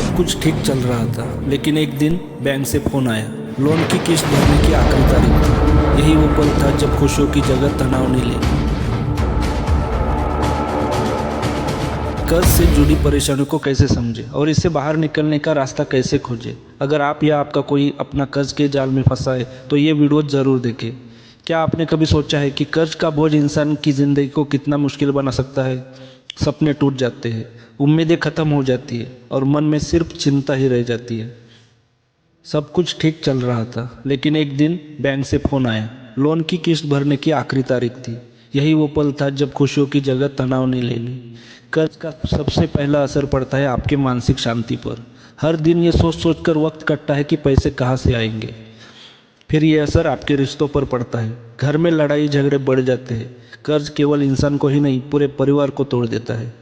सब कुछ ठीक चल रहा था, लेकिन एक दिन बैंक से फोन आया। लोन की किस्त भरने की आखिरी तारीख थी। यही वो पल था जब खुशियों की जगह तनाव ने ले ली। कर्ज से जुड़ी परेशानियों को कैसे समझे और इससे बाहर निकलने का रास्ता कैसे खोजे। अगर आप या आपका कोई अपना कर्ज के जाल में फंसा है तो ये वीडियो ज़रूर देखें। क्या आपने कभी सोचा है कि कर्ज का बोझ इंसान की ज़िंदगी को कितना मुश्किल बना सकता है। सपने टूट जाते हैं, उम्मीदें ख़त्म हो जाती है और मन में सिर्फ चिंता ही रह जाती है। सब कुछ ठीक चल रहा था, लेकिन एक दिन बैंक से फ़ोन आया। लोन की किस्त भरने की आखिरी तारीख थी। यही वो पल था जब खुशियों की जगह तनाव ने ले ली। कर्ज का सबसे पहला असर पड़ता है आपके मानसिक शांति पर। हर दिन ये सोच सोच कर वक्त कटता है कि पैसे कहाँ से आएंगे। फिर ये असर आपके रिश्तों पर पड़ता है। घर में लड़ाई झगड़े बढ़ जाते हैं। कर्ज केवल इंसान को ही नहीं, पूरे परिवार को तोड़ देता है।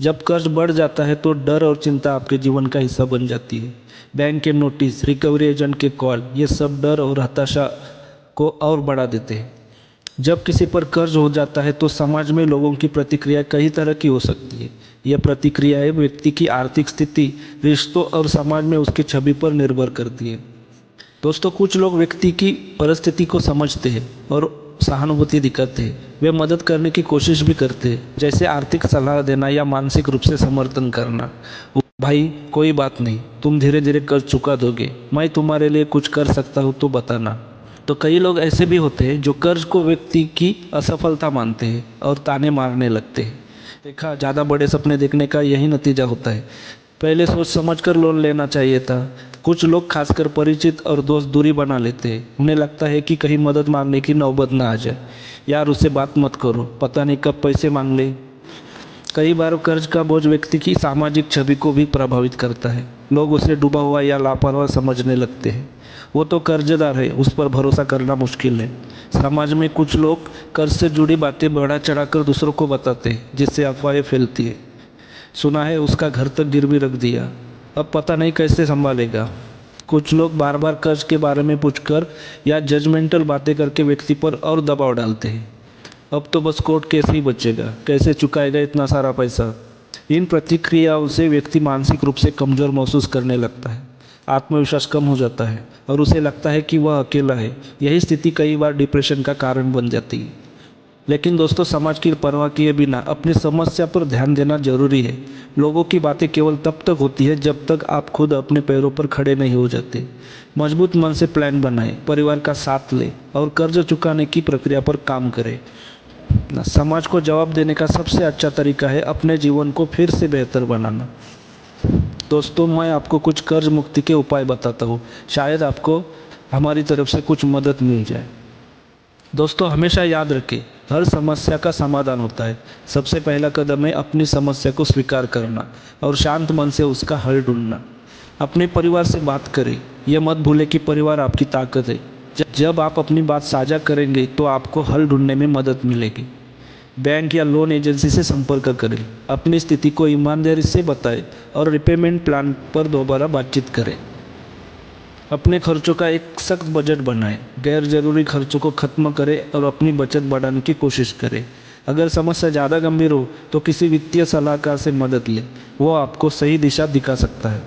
जब कर्ज बढ़ जाता है तो डर और चिंता आपके जीवन का हिस्सा बन जाती है। बैंक के नोटिस, रिकवरी एजेंट के कॉल, ये सब डर और हताशा को और बढ़ा देते हैं। जब किसी पर कर्ज हो जाता है तो समाज में लोगों की प्रतिक्रिया कई तरह की हो सकती है। यह प्रतिक्रियाएं व्यक्ति की आर्थिक स्थिति, रिश्तों और समाज में उसकी छवि पर निर्भर करती है। दोस्तों, कुछ लोग व्यक्ति की परिस्थिति को समझते हैं और सहानुभूति दिखाते हैं। वे मदद करने की कोशिश भी करते हैं, जैसे आर्थिक सलाह देना या मानसिक रूप से समर्थन करना। भाई, कोई बात नहीं, तुम धीरे धीरे कर्ज चुका दोगे, मैं तुम्हारे लिए कुछ कर सकता हूँ तो बताना। तो कई लोग ऐसे भी होते हैं जो कर्ज को व्यक्ति की असफलता मानते हैं और ताने मारने लगते हैं। देखा, ज़्यादा बड़े सपने देखने का यही नतीजा होता है। पहले सोच समझ कर लोन लेना चाहिए था। कुछ लोग, खासकर परिचित और दोस्त, दूरी बना लेते हैं। उन्हें लगता है कि कहीं मदद मांगने की नौबत ना आ जाए। यार, उससे बात मत करो, पता नहीं कब पैसे मांग ले। कई बार कर्ज का बोझ व्यक्ति की सामाजिक छवि को भी प्रभावित करता है। लोग उसे डूबा हुआ या लापरवाह समझने लगते हैं। वो तो कर्जदार है, उस पर भरोसा करना मुश्किल है। समाज में कुछ लोग कर्ज से जुड़ी बातें बढ़ा चढ़ाकर दूसरों को बताते हैं, जिससे अफवाहें फैलती है। सुना है उसका घर तक गिरवी रख दिया, अब पता नहीं कैसे संभालेगा। कुछ लोग बार बार कर्ज के बारे में पूछकर या जजमेंटल बातें करके व्यक्ति पर और दबाव डालते हैं। अब तो बस कोर्ट केस ही बचेगा, कैसे चुकाएगा इतना सारा पैसा। इन प्रतिक्रियाओं से व्यक्ति मानसिक रूप से कमज़ोर महसूस करने लगता है। आत्मविश्वास कम हो जाता है और उसे लगता है कि वह अकेला है। यही स्थिति कई बार डिप्रेशन का कारण बन जाती है। लेकिन दोस्तों, समाज की परवाह किए बिना अपनी समस्या पर ध्यान देना जरूरी है। लोगों की बातें केवल तब तक होती है जब तक आप खुद अपने पैरों पर खड़े नहीं हो जाते। मजबूत मन से प्लान बनाएं, परिवार का साथ लें और कर्ज चुकाने की प्रक्रिया पर काम करें। समाज को जवाब देने का सबसे अच्छा तरीका है अपने जीवन को फिर से बेहतर बनाना। दोस्तों, मैं आपको कुछ कर्ज मुक्ति के उपाय बताता हूँ, शायद आपको हमारी तरफ से कुछ मदद मिल जाए। दोस्तों, हमेशा याद रखें, हर समस्या का समाधान होता है। सबसे पहला कदम है अपनी समस्या को स्वीकार करना और शांत मन से उसका हल ढूंढना। अपने परिवार से बात करें, यह मत भूलें कि परिवार आपकी ताकत है। जब आप अपनी बात साझा करेंगे तो आपको हल ढूंढने में मदद मिलेगी। बैंक या लोन एजेंसी से संपर्क करें, अपनी स्थिति को ईमानदारी से बताएं और रिपेमेंट प्लान पर दोबारा बातचीत करें। अपने खर्चों का एक सख्त बजट बनाएं, गैर जरूरी खर्चों को खत्म करें और अपनी बचत बढ़ाने की कोशिश करें। अगर समस्या ज़्यादा गंभीर हो तो किसी वित्तीय सलाहकार से मदद लें, वो आपको सही दिशा दिखा सकता है।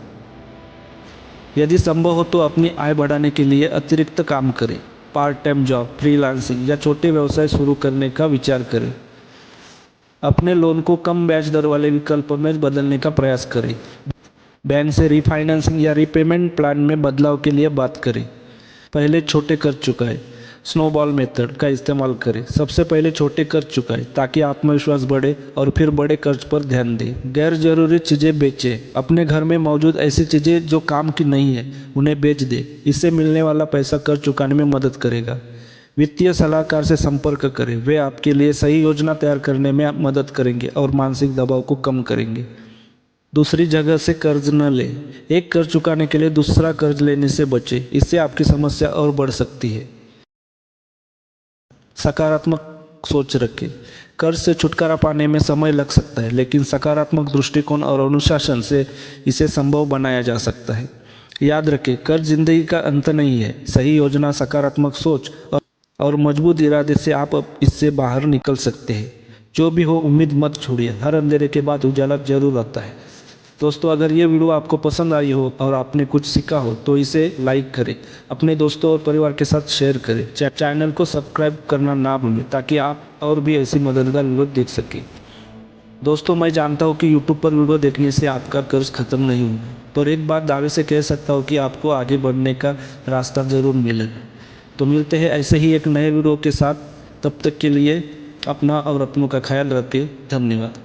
यदि संभव हो तो अपनी आय बढ़ाने के लिए अतिरिक्त काम करें। पार्ट टाइम जॉब, फ्रीलांसिंग या छोटे व्यवसाय शुरू करने का विचार करें। अपने लोन को कम ब्याज दर वाले विकल्प में बदलने का प्रयास करें। बैंक से रीफाइनेंसिंग या रीपेमेंट प्लान में बदलाव के लिए बात करें। पहले छोटे कर्ज चुकाएं। स्नोबॉल मेथड का इस्तेमाल करें। सबसे पहले छोटे कर्ज चुकाएं ताकि आत्मविश्वास बढ़े और फिर बड़े कर्ज पर ध्यान दें। गैर जरूरी चीज़ें बेचें। अपने घर में मौजूद ऐसी चीज़ें जो काम की नहीं है उन्हें बेच दें। इससे मिलने वाला पैसा कर्ज चुकाने में मदद करेगा। वित्तीय सलाहकार से संपर्क करें, वे आपके लिए सही योजना तैयार करने में मदद करेंगे और मानसिक दबाव को कम करेंगे। दूसरी जगह से कर्ज न लें। एक कर्ज चुकाने के लिए दूसरा कर्ज लेने से बचें, इससे आपकी समस्या और बढ़ सकती है। सकारात्मक सोच रखें। कर्ज से छुटकारा पाने में समय लग सकता है, लेकिन सकारात्मक दृष्टिकोण और अनुशासन से इसे संभव बनाया जा सकता है। याद रखें, कर्ज जिंदगी का अंत नहीं है। सही योजना, सकारात्मक सोच और मजबूत इरादे से आप इससे बाहर निकल सकते हैं। जो भी हो, उम्मीद मत छोड़िए, हर अंधेरे के बाद उजाला जरूर आता है। दोस्तों, अगर ये वीडियो आपको पसंद आई हो और आपने कुछ सीखा हो तो इसे लाइक करें, अपने दोस्तों और परिवार के साथ शेयर करें। चैनल को सब्सक्राइब करना ना भूलें ताकि आप और भी ऐसी मददगार वीडियो देख सकें। दोस्तों, मैं जानता हूँ कि YouTube पर वीडियो देखने से आपका कर्ज खत्म नहीं होगा, पर एक बात दावे से कह सकता हूँ कि आपको आगे बढ़ने का रास्ता ज़रूर मिलेगा। तो मिलते हैं ऐसे ही एक नए वीडियो के साथ। तब तक के लिए अपना और अपनों का ख्याल रखें। धन्यवाद।